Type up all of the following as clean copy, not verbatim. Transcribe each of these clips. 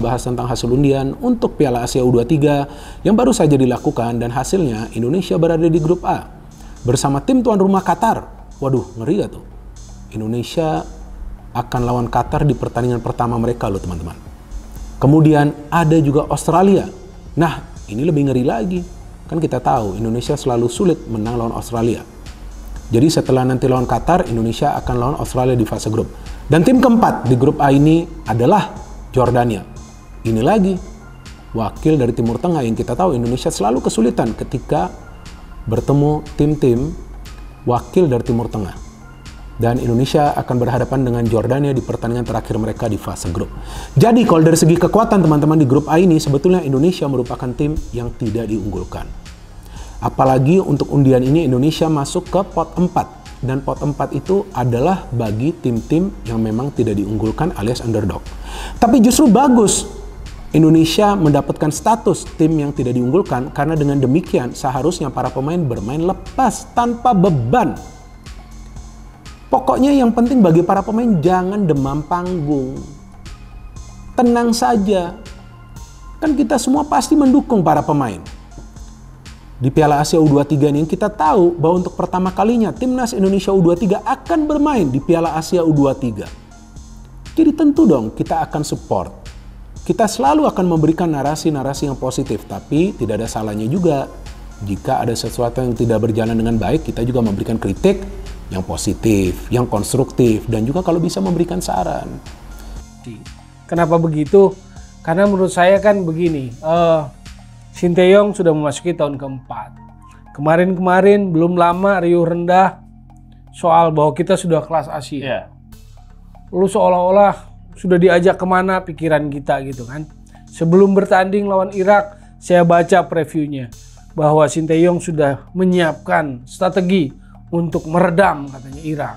bahas tentang hasil undian untuk Piala Asia U23 yang baru saja dilakukan dan hasilnya Indonesia berada di grup A bersama tim tuan rumah Qatar. Waduh, ngeri gak tuh? Indonesia akan lawan Qatar di pertandingan pertama mereka loh teman-teman. Kemudian ada juga Australia. Nah, ini lebih ngeri lagi. Kan kita tahu Indonesia selalu sulit menang lawan Australia. Jadi setelah nanti lawan Qatar, Indonesia akan lawan Australia di fase grup. Dan tim keempat di grup A ini adalah Jordania. Ini lagi wakil dari Timur Tengah yang kita tahu Indonesia selalu kesulitan ketika bertemu tim-tim wakil dari Timur Tengah. Dan Indonesia akan berhadapan dengan Jordania di pertandingan terakhir mereka di fase grup. Jadi kalau dari segi kekuatan teman-teman di grup A ini, sebetulnya Indonesia merupakan tim yang tidak diunggulkan. Apalagi untuk undian ini Indonesia masuk ke pot 4. Dan pot 4 itu adalah bagi tim-tim yang memang tidak diunggulkan alias underdog. Tapi justru bagus Indonesia mendapatkan status tim yang tidak diunggulkan karena dengan demikian seharusnya para pemain bermain lepas tanpa beban. Pokoknya yang penting bagi para pemain jangan demam panggung. Tenang saja. Kan kita semua pasti mendukung para pemain. Di Piala Asia U23 ini kita tahu bahwa untuk pertama kalinya Timnas Indonesia U23 akan bermain di Piala Asia U23. Jadi tentu dong kita akan support. Kita selalu akan memberikan narasi-narasi yang positif, tapi tidak ada salahnya juga jika ada sesuatu yang tidak berjalan dengan baik, kita juga memberikan kritik yang positif, yang konstruktif, dan juga kalau bisa memberikan saran. Kenapa begitu? Karena menurut saya kan begini, Sinteyong sudah memasuki tahun keempat. Kemarin-kemarin belum lama riuh rendah soal bahwa kita sudah kelas Asia. Lalu seolah-olah sudah diajak kemana pikiran kita gitu kan. Sebelum bertanding lawan Irak, saya baca previewnya bahwa Sinteyong sudah menyiapkan strategi untuk meredam katanya Irak.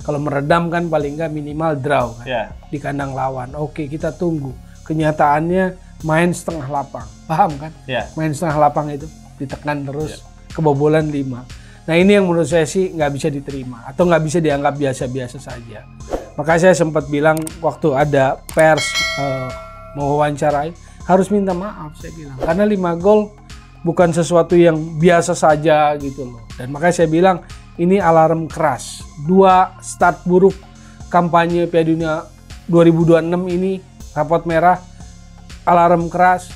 Kalau meredam kan paling nggak minimal draw kan di kandang lawan. Oke, kita tunggu. Kenyataannya main setengah lapang, paham kan? Main setengah lapang itu ditekan terus, kebobolan 5. Nah ini yang menurut saya sih nggak bisa diterima atau nggak bisa dianggap biasa-biasa saja. Maka saya sempat bilang waktu ada pers mau wawancarai, harus minta maaf saya bilang. Karena 5 gol bukan sesuatu yang biasa saja gitu loh. Dan makanya saya bilang ini alarm keras. 2 start buruk kampanye Piala Dunia 2026 ini, rapot merah, alarm keras.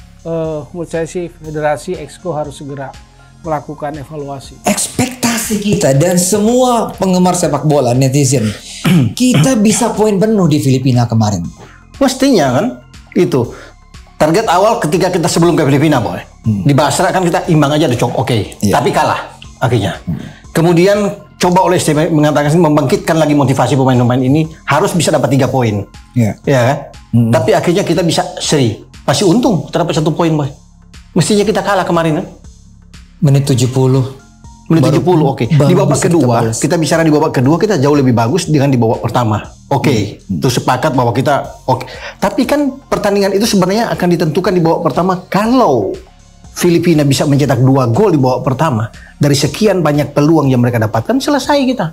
Menurut saya sih Federasi Exco harus segera melakukan evaluasi. Ekspektasi kita dan semua penggemar sepak bola netizen, kita bisa poin penuh di Filipina kemarin. Mestinya kan itu target awal ketika kita sebelum ke Filipina, boy. Di Basra kan kita imbang aja udah tapi kalah akhirnya. Kemudian coba oleh Steve mengatakan membangkitkan lagi motivasi pemain-pemain ini harus bisa dapat 3 poin. Ya kan? Tapi akhirnya kita bisa seri. Masih untung terdapat 1 poin, boy. Mestinya kita kalah kemarin kan? Menit 70. Menit 70, oke. Di babak kedua, kita bicara di babak kedua kita jauh lebih bagus dengan di babak pertama. Itu sepakat bahwa kita Tapi kan pertandingan itu sebenarnya akan ditentukan di babak pertama kalau Filipina bisa mencetak 2 gol di babak pertama. Dari sekian banyak peluang yang mereka dapatkan, selesai kita.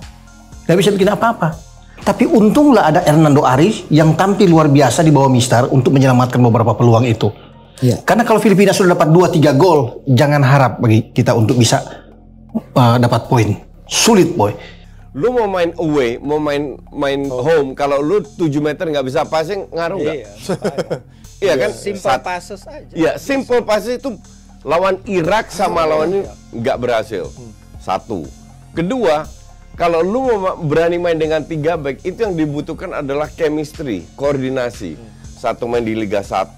Gak bisa bikin apa-apa. Tapi untunglah ada Hernando Aris yang tampil luar biasa di bawah Mistar untuk menyelamatkan beberapa peluang itu. Karena kalau Filipina sudah dapat 2-3 gol, jangan harap bagi kita untuk bisa dapat poin. Sulit, boy. Lu mau main away, mau main home, kalau lu 7 meter nggak bisa passing, ngaruh nggak? Iya kan? Simple passes aja. Iya, simple passes itu lawan Irak sama lawan ini nggak berhasil. 1. Kedua, kalau lu mau berani main dengan 3 back, itu yang dibutuhkan adalah chemistry, koordinasi. Satu main di Liga 1,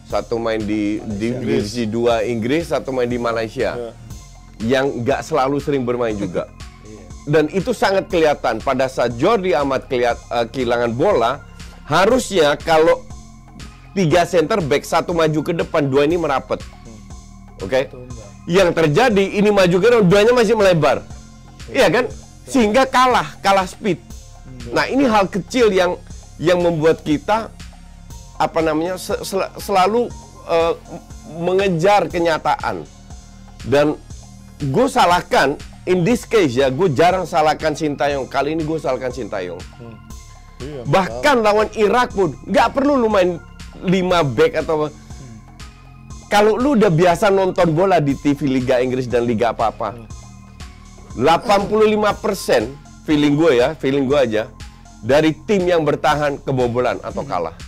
satu main di Divisi 2 Inggris, satu main di Malaysia. Yang nggak selalu sering bermain juga. Dan itu sangat kelihatan pada saat Jordi Amat kehilangan bola, harusnya kalau 3 center back, 1 maju ke depan, 2 ini merapat. Yang terjadi ini maju ke depan, 2-nya masih melebar. Iya kan? Sehingga kalah speed. Nah, ini hal kecil yang membuat kita selalu mengejar kenyataan. Dan gue salahkan, in this case ya, gue jarang salahkan Sintayong. Kali ini gue salahkan Sintayong. Bahkan lawan Irak pun nggak perlu lu main 5 back atau kalau lu udah biasa nonton bola di TV Liga Inggris dan Liga apa-apa, 85% feeling gue aja dari tim yang bertahan kebobolan atau kalah.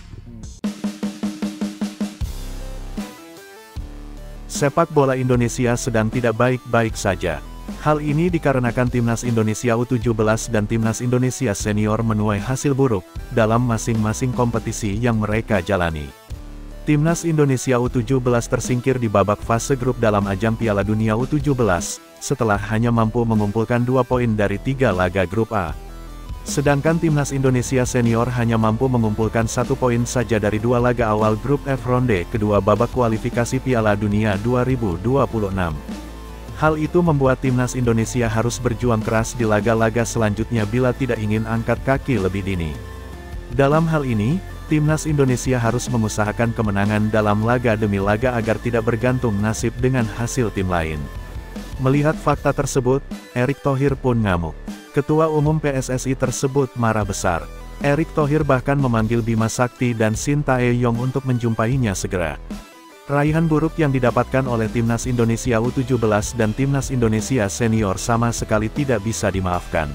Sepak bola Indonesia sedang tidak baik-baik saja. Hal ini dikarenakan Timnas Indonesia U17 dan Timnas Indonesia Senior menuai hasil buruk dalam masing-masing kompetisi yang mereka jalani. Timnas Indonesia U17 tersingkir di babak fase grup dalam ajang Piala Dunia U17, setelah hanya mampu mengumpulkan 2 poin dari 3 laga grup A. Sedangkan Timnas Indonesia Senior hanya mampu mengumpulkan 1 poin saja dari 2 laga awal grup F ronde kedua babak kualifikasi Piala Dunia 2026. Hal itu membuat Timnas Indonesia harus berjuang keras di laga-laga selanjutnya bila tidak ingin angkat kaki lebih dini. Dalam hal ini, Timnas Indonesia harus mengusahakan kemenangan dalam laga demi laga agar tidak bergantung nasib dengan hasil tim lain. Melihat fakta tersebut, Erick Thohir pun ngamuk. Ketua Umum PSSI tersebut marah besar. Erick Thohir bahkan memanggil Bima Sakti dan Shin Tae-yong untuk menjumpainya segera. Raihan buruk yang didapatkan oleh Timnas Indonesia U17 dan Timnas Indonesia Senior sama sekali tidak bisa dimaafkan.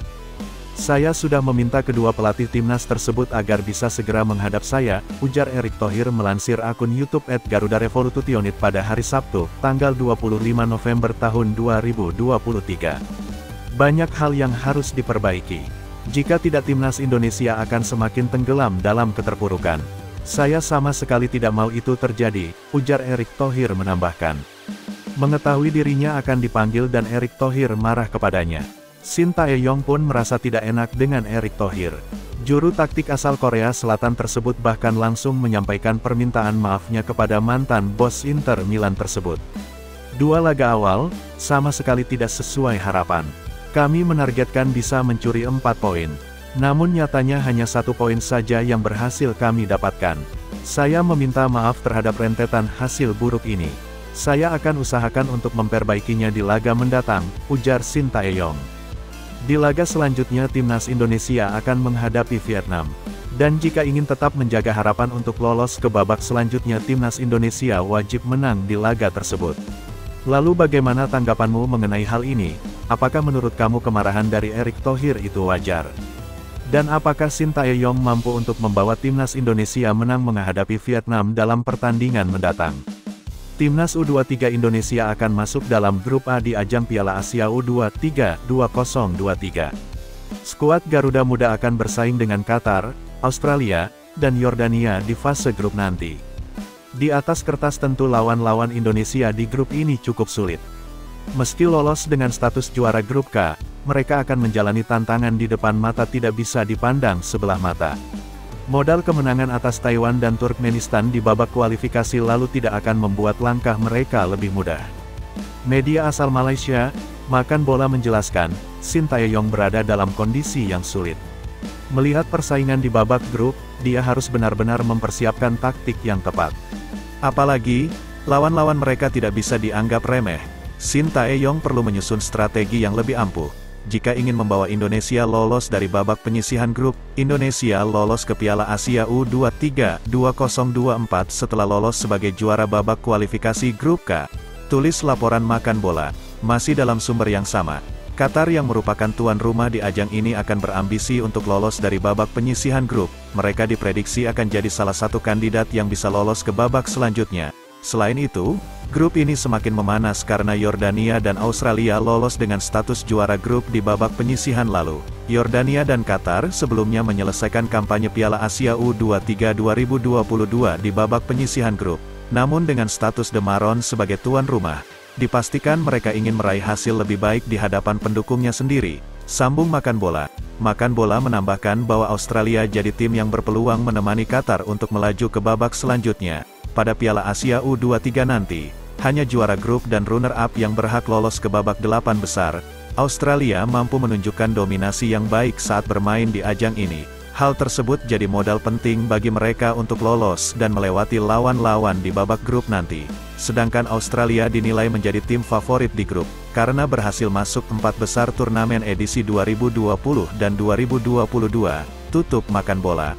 Saya sudah meminta kedua pelatih Timnas tersebut agar bisa segera menghadap saya, ujar Erick Thohir melansir akun YouTube @GarudaRevolutionit pada hari Sabtu, tanggal 25 November tahun 2023. Banyak hal yang harus diperbaiki. Jika tidak Timnas Indonesia akan semakin tenggelam dalam keterpurukan. Saya sama sekali tidak mau itu terjadi, ujar Erick Thohir menambahkan. Mengetahui dirinya akan dipanggil dan Erick Thohir marah kepadanya. Shin Tae-yong pun merasa tidak enak dengan Erick Thohir. Juru taktik asal Korea Selatan tersebut bahkan langsung menyampaikan permintaan maafnya kepada mantan bos Inter Milan tersebut. 2 laga awal, sama sekali tidak sesuai harapan. Kami menargetkan bisa mencuri 4 poin. Namun nyatanya hanya 1 poin saja yang berhasil kami dapatkan. Saya meminta maaf terhadap rentetan hasil buruk ini. Saya akan usahakan untuk memperbaikinya di laga mendatang, ujar Shin Tae-yong. Di laga selanjutnya Timnas Indonesia akan menghadapi Vietnam. Dan jika ingin tetap menjaga harapan untuk lolos ke babak selanjutnya Timnas Indonesia wajib menang di laga tersebut. Lalu bagaimana tanggapanmu mengenai hal ini? Apakah menurut kamu kemarahan dari Erick Thohir itu wajar? Dan apakah Shin Tae-yong mampu untuk membawa Timnas Indonesia menang menghadapi Vietnam dalam pertandingan mendatang? Timnas U23 Indonesia akan masuk dalam grup A di ajang Piala Asia U23 2023. Skuad Garuda Muda akan bersaing dengan Qatar, Australia, dan Yordania di fase grup nanti. Di atas kertas tentu lawan-lawan Indonesia di grup ini cukup sulit. Meski lolos dengan status juara grup K, mereka akan menjalani tantangan di depan mata tidak bisa dipandang sebelah mata. Modal kemenangan atas Taiwan dan Turkmenistan di babak kualifikasi lalu tidak akan membuat langkah mereka lebih mudah. Media asal Malaysia, Makan Bola menjelaskan, Shin Tae-yong berada dalam kondisi yang sulit. Melihat persaingan di babak grup, dia harus benar-benar mempersiapkan taktik yang tepat. Apalagi, lawan-lawan mereka tidak bisa dianggap remeh. Shin Tae-yong perlu menyusun strategi yang lebih ampuh. Jika ingin membawa Indonesia lolos dari babak penyisihan grup, Indonesia lolos ke Piala Asia U23 2024 setelah lolos sebagai juara babak kualifikasi grup K. Tulis laporan Makan Bola. Masih dalam sumber yang sama, Qatar yang merupakan tuan rumah di ajang ini akan berambisi untuk lolos dari babak penyisihan grup. Mereka diprediksi akan jadi salah satu kandidat yang bisa lolos ke babak selanjutnya. Selain itu, grup ini semakin memanas karena Yordania dan Australia lolos dengan status juara grup di babak penyisihan lalu. Yordania dan Qatar sebelumnya menyelesaikan kampanye Piala Asia U23 2022 di babak penyisihan grup. Namun dengan status The Maroon sebagai tuan rumah, dipastikan mereka ingin meraih hasil lebih baik di hadapan pendukungnya sendiri. Sambung Makan Bola. Makan Bola menambahkan bahwa Australia jadi tim yang berpeluang menemani Qatar untuk melaju ke babak selanjutnya. Pada Piala Asia U23 nanti, hanya juara grup dan runner-up yang berhak lolos ke babak 8 besar. Australia mampu menunjukkan dominasi yang baik saat bermain di ajang ini. Hal tersebut jadi modal penting bagi mereka untuk lolos dan melewati lawan-lawan di babak grup nanti. Sedangkan Australia dinilai menjadi tim favorit di grup, karena berhasil masuk 4 besar turnamen edisi 2020 dan 2022. Tutup Makan Bola.